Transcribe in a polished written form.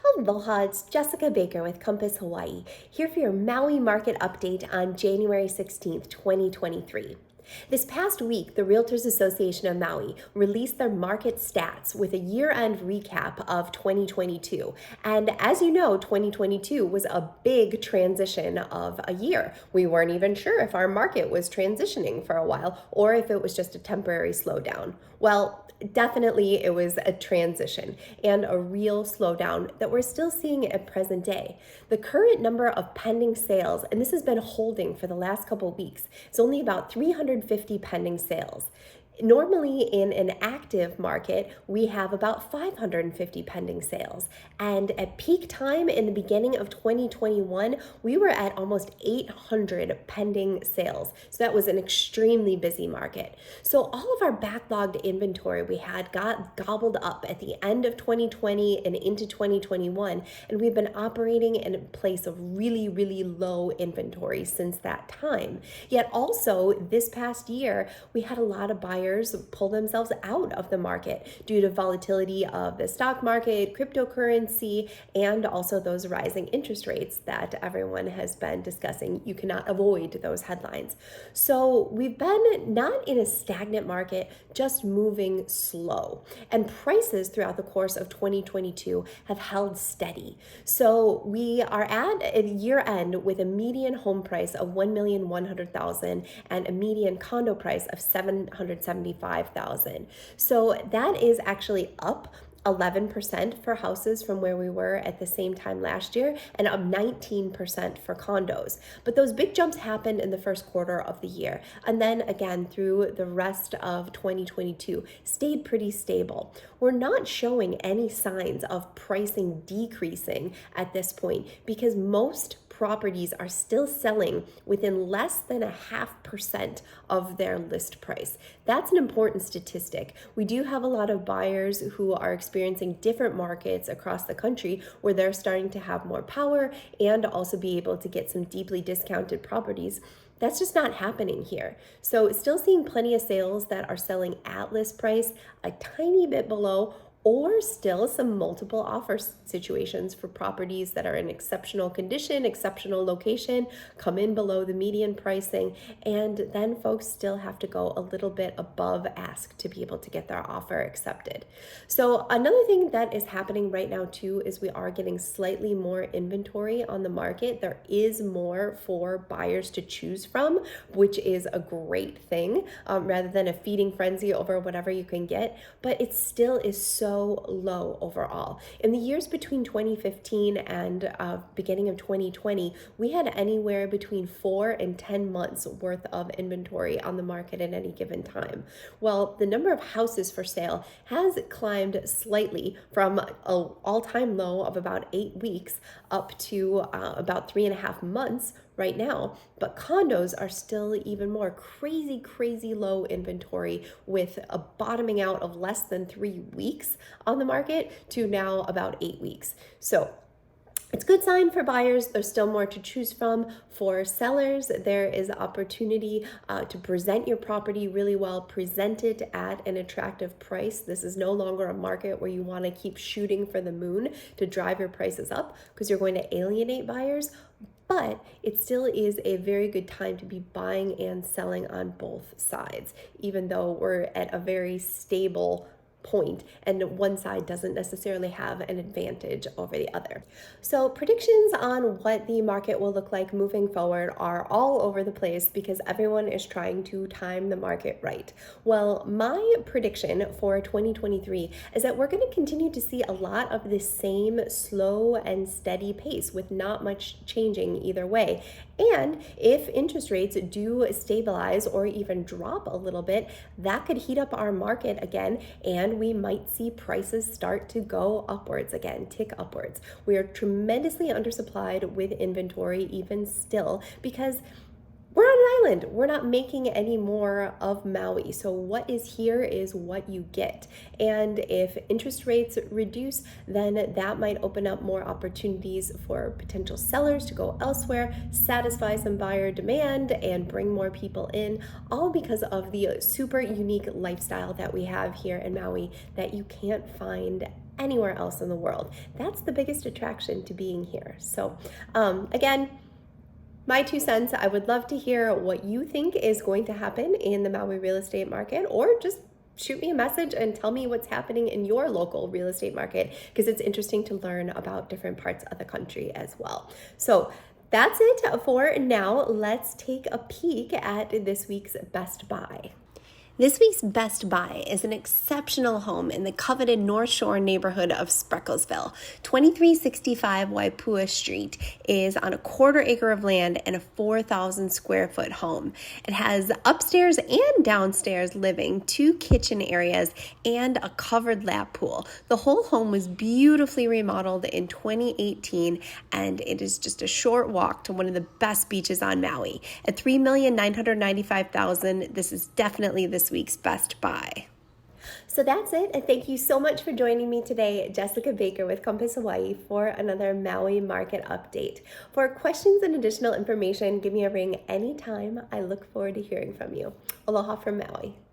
Aloha, it's Jessica Baker with Compass Hawaii, here for your Maui market update on January 16th, 2023. This past week, the Realtors Association of Maui released their market stats with a year-end recap of 2022. And as you know, 2022 was a big transition of a year. We weren't even sure if our market was transitioning for a while or if it was just a temporary slowdown. Well, definitely it was a transition and a real slowdown that we're still seeing at present day. The current number of pending sales, and this has been holding for the last couple of weeks, it's only about 350 pending sales. Normally in an active market, we have about 550 pending sales. And at peak time in the beginning of 2021, we were at almost 800 pending sales. So that was an extremely busy market. So all of our backlogged inventory we had got gobbled up at the end of 2020 and into 2021. And we've been operating in a place of really, really low inventory since that time. Yet also this past year, we had a lot of buyers pull themselves out of the market due to volatility of the stock market, cryptocurrency, and also those rising interest rates that everyone has been discussing. You cannot avoid those headlines. So we've been not in a stagnant market, just moving slow. And prices throughout the course of 2022 have held steady. So we are at a year end with a median home price of $1,100,000 and a median condo price of $775,000. So that is actually up 11% for houses from where we were at the same time last year and up 19% for condos. But those big jumps happened in the first quarter of the year. And then again, through the rest of 2022, stayed pretty stable. We're not showing any signs of pricing decreasing at this point because most properties are still selling within less than 0.5% of their list price. That's an important statistic. We do have a lot of buyers who are experiencing different markets across the country where they're starting to have more power and also be able to get some deeply discounted properties. That's just not happening here. So still seeing plenty of sales that are selling at list price, a tiny bit below, or still some multiple offer situations for properties that are in exceptional condition, exceptional location, come in below the median pricing, and then folks still have to go a little bit above ask to be able to get their offer accepted. So another thing that is happening right now too is we are getting slightly more inventory on the market. There is more for buyers to choose from, which is a great thing, rather than a feeding frenzy over whatever you can get, but it still is so low overall. In the years between 2015 and beginning of 2020, we had anywhere between 4 and 10 months worth of inventory on the market at any given time. Well, the number of houses for sale has climbed slightly from an all-time low of about 8 weeks up to about 3.5 months right now, but condos are still even more crazy low inventory with a bottoming out of less than 3 weeks on the market to now about 8 weeks. So it's a good sign for buyers. There's still more to choose from. For sellers, there is opportunity to present your property really well, present it at an attractive price. This is no longer a market where you want to keep shooting for the moon to drive your prices up because you're going to alienate buyers. But it still is a very good time to be buying and selling on both sides, even though we're at a very stable point and one side doesn't necessarily have an advantage over the other. So predictions on what the market will look like moving forward are all over the place because everyone is trying to time the market right. Well, my prediction for 2023 is that we're going to continue to see a lot of the same slow and steady pace with not much changing either way. And if interest rates do stabilize or even drop a little bit, that could heat up our market again, and we might see prices start to go upwards again, tick upwards. We are tremendously undersupplied with inventory even still because we're on an island. We're not making any more of Maui. So what is here is what you get. And if interest rates reduce, then that might open up more opportunities for potential sellers to go elsewhere, satisfy some buyer demand, and bring more people in, all because of the super unique lifestyle that we have here in Maui that you can't find anywhere else in the world. That's the biggest attraction to being here. So again, my 2 cents, I would love to hear what you think is going to happen in the Maui real estate market, or just shoot me a message and tell me what's happening in your local real estate market, because it's interesting to learn about different parts of the country as well. So that's it for now. Let's take a peek at this week's Best Buy. This week's Best Buy is an exceptional home in the coveted North Shore neighborhood of Sprecklesville. 2365 Waipua Street is on a 1/4 acre of land and a 4,000 square foot home. It has upstairs and downstairs living, 2 kitchen areas, and a covered lap pool. The whole home was beautifully remodeled in 2018, and it is just a short walk to one of the best beaches on Maui. At $3,995,000, this is definitely this week's Best Buy. So that's it. Thank you so much for joining me today, Jessica Baker with Compass Hawaii, for another Maui market update. For questions and additional information, give me a ring anytime. I look forward to hearing from you. Aloha from Maui.